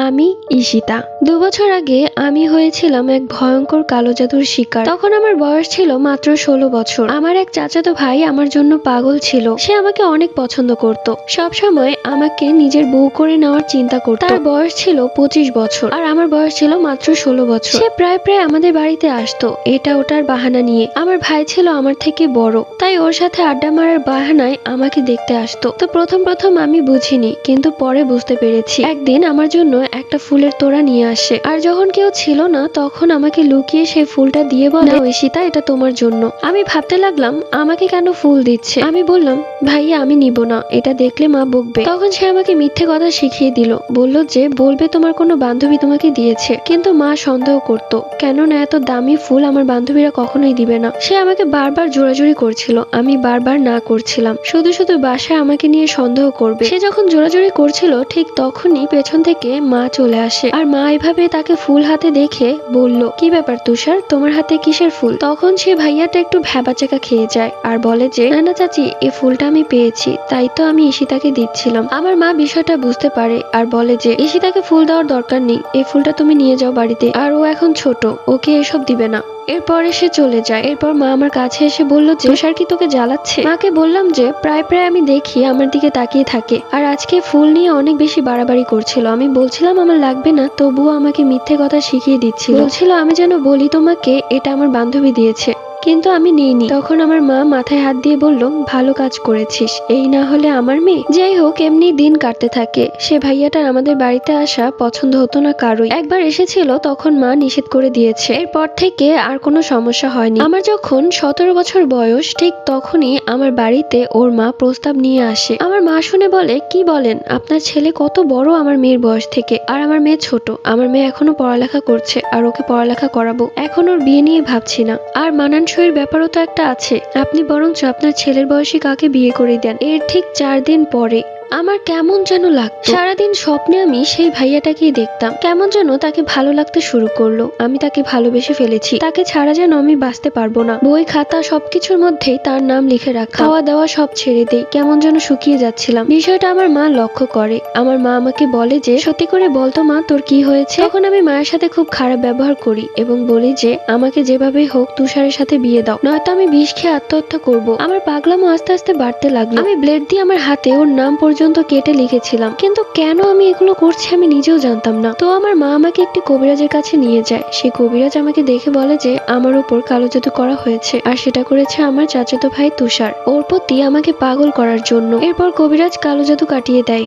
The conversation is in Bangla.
আমি ঈশিতা। ২ বছর আগে আমি হয়েছিলাম এক ভয়ঙ্কর কালো জাদুর শিকার। তখন আমার বয়স ছিল মাত্র ১৬ বছর। আমার এক চাচাতো ভাই আমার জন্য পাগল ছিল। সে আমাকে অনেক পছন্দ করত, সবসময় আমাকে নিজের বউ করে নেওয়ার চিন্তা করত। তার বয়স ছিল ২৫ বছর আর আমার বয়স ছিল মাত্র ১৬ বছর। সে প্রায় প্রায় আমাদের বাড়িতে আসতো এটা ওটার বাহানা নিয়ে। আমার ভাই ছিল আমার থেকে বড়, তাই ওর সাথে আড্ডা মারার বাহানায় আমাকে দেখতে আসতো। তো প্রথম প্রথম আমি বুঝিনি, কিন্তু পরে বুঝতে পেরেছি। একদিন আমার জন্য একটা ফুলের তোড়া নিয়ে আসে, আর যখন কেউ ছিল না তখন আমাকে লুকিয়ে সেই ফুলটা দিয়ে বলে, ঈশিতা, এটা তোমার জন্য। আমি ভাবতে লাগলাম আমাকে কেন ফুল দিচ্ছে। আমি বললাম, ভাইয়া আমি নিব না, এটা দেখলে মা বকবে। তখন সে আমাকে মিথ্যে কথা শিখিয়ে দিল, বলল যে বলবে তোমার কোনো বান্ধবী তোমাকে দিয়েছে। কিন্তু মা সন্দেহ করত, কেননা এত দামি ফুল আমার বান্ধবীরা কখনোই দিবে না। সে আমাকে বারবার জোরাজুরি করছিল, আমি বারবার না করছিলাম। শুধু শুধু বাসায় আমাকে নিয়ে সন্দেহ করবে। সে যখন জোরাজুরি করছিল ঠিক তখনই পেছন থেকে মা চলে আসে, আর মা এভাবে তাকে ফুল হাতে দেখে বলল, কি ব্যাপার তুষার, তোমার হাতে কিসের ফুল? তখন সে ভাইয়াটা একটু ভ্যাবাচাকা খেয়ে যায় আর বলে যে, না না চাচি, এই ফুলটা আমি পেয়েছি, তাই তো আমি ঈশিতাকে দিচ্ছিলাম। আমার মা বিষয়টা বুঝতে পারে আর বলে যে, ঈশিতাকে ফুল দেওয়ার দরকার নেই, এই ফুলটা তুমি নিয়ে যাও বাড়িতে, আর ও এখন ছোট, ওকে এসব দিবে না। এরপরে সে চলে যায়। এরপর মা আমার কাছে এসে বলল যে, তুষার কি তোকে জ্বালাচ্ছে? মাকে বললাম যে প্রায় প্রায় আমি দেখি আমার দিকে তাকিয়ে থাকে, আর আজকে ফুল নিয়ে অনেক বেশি বাড়াবাড়ি করছিল। আমি বলছিলাম আমার লাগবে না, তবুও আমাকে মিথ্যে কথা শিখিয়ে দিচ্ছিল। বলছিল আমি যেন বলি তোমাকে এটা আমার বান্ধবী দিয়েছে, কিন্তু আমি নিইনি। তখন আমার মা মাথায় হাত দিয়ে বলল, ভালো কাজ করেছিস, এই না হলে আমার মেয়ে। যাই হোক, এমনি দিন কাটতে থাকে। সে ভাইয়াটার আমাদের বাড়িতে আসা পছন্দ হতো না কারোই। একবার এসেছিল, তখন মা নিষেধ করে দিয়েছে। এরপর থেকে আর কোনো সমস্যা হয়নি। আমার যখন ১৭ বছর বয়স, ঠিক তখনই আমার বাড়িতে ওর মা প্রস্তাব নিয়ে আসে। আমার মা শুনে বলে, কি বলেন, আপনার ছেলে কত বড় আমার মেয়ের বয়স থেকে, আর আমার মেয়ে ছোট। আমার মেয়ে এখনো পড়ালেখা করছে, আর ওকে পড়ালেখা করাবো। এখন ওর বিয়ে নিয়ে ভাবছি না, আর মানানসইয়ের ব্যাপারও তো একটা আছে। আপনি বরঞ্চ আপনার ছেলের বয়সী কাকে বিয়ে করে দেন। এর ঠিক ৪ দিন পরে আমার কেমন যেন লাগতো। সারাদিন স্বপ্নে আমি সেই ভাইয়াটাকেই দেখতাম। কেমন যেন তাকে ভালো লাগতে শুরু করলো। আমি তাকে ভালোবেসে ফেলেছি। তাকে ছাড়া যেন আমি বাঁচতে পারবো না। বই খাতা সবকিছুর মধ্যেই তার নাম লিখে রাখা। খাওয়া দাওয়া সব ছেড়ে দেই। কেমন যেন শুকিয়ে যাচ্ছিলাম। বিষয়টা আমার মা লক্ষ্য করে। আমার মা আমাকে বলে যে, সত্যি করে বলতো মা, তোর কি হয়েছে? তখন আমি মায়ের সাথে খুব খারাপ ব্যবহার করি এবং বলি যে আমাকে যেভাবেই হোক তুষারের সাথে বিয়ে দাও, নয়তো আমি বিষ খেয়ে আত্মহত্যা করবো। আমার পাগলামো আস্তে আস্তে বাড়তে লাগলো। আমি ব্লেড দিয়ে আমার হাতে ওর নাম পর্যন্ত কেটে লিখেছিলাম, কিন্তু কেন আমি এগুলো করছি আমি নিজেও জানতাম না। তো আমার মা আমাকে একটি কবিরাজের কাছে নিয়ে যায়। সেই কবিরাজ আমাকে দেখে বলে যে আমার উপর কালো জাদু করা হয়েছে, আর সেটা করেছে আমার চাচাতো ভাই তুষার, ওর প্রতি আমাকে পাগল করার জন্য। এরপর কবিরাজ কালো জাদু কাটিয়ে দেয়।